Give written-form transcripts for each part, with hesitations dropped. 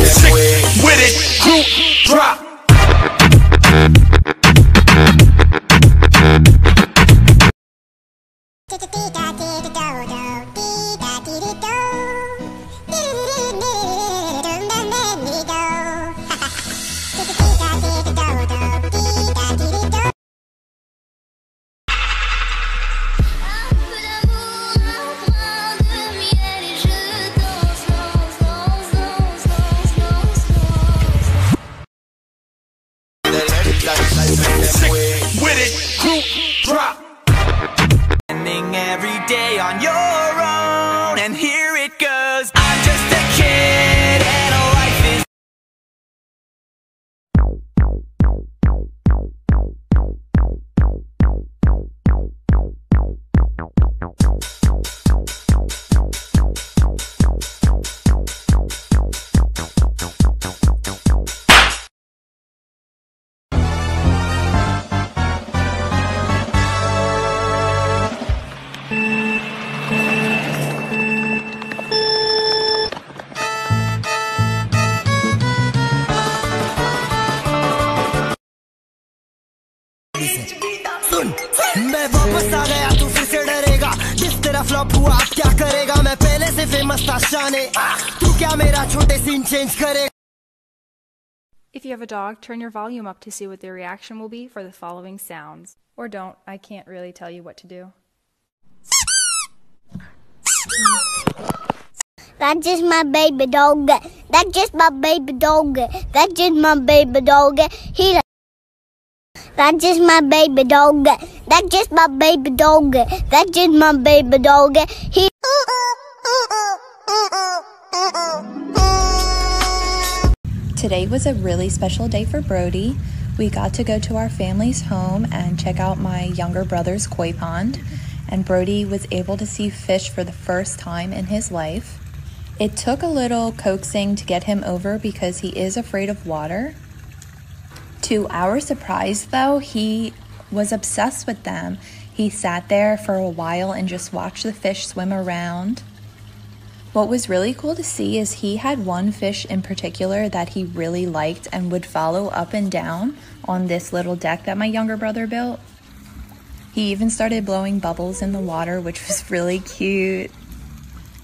Sick with it, group drop. Sick with it, group drop. Spending every day on your own, and here it goes. I'm just a kid, and a life is. सुन मैं वापस आ गया तू फिर से डरेगा जिस तरह flop हुआ अब क्या करेगा मैं पहले से फेमस था शाने तू क्या मेरा छोटे सीन चेंज करेगा. If you have a dog, turn your volume up to see what their reaction will be for the following sounds. Or don't, I can't really tell you what to do. That's just my baby dog. That's just my baby dog. That's just my baby dog. That's just my baby dog. That's just my baby dog. That's just my baby dog. Today was a really special day for Brody. We got to go to our family's home and check out my younger brother's koi pond, and Brody was able to see fish for the first time in his life. It took a little coaxing to get him over because he is afraid of water. To our surprise though, he was obsessed with them. He sat there for a while and just watched the fish swim around. What was really cool to see is he had one fish in particular that he really liked and would follow up and down on this little deck that my younger brother built. He even started blowing bubbles in the water, which was really cute.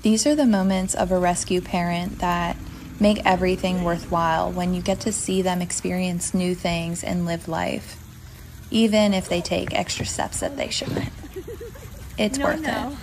These are the moments of a rescue parent that make everything worthwhile, when you get to see them experience new things and live life, even if they take extra steps that they shouldn't. It's worth it.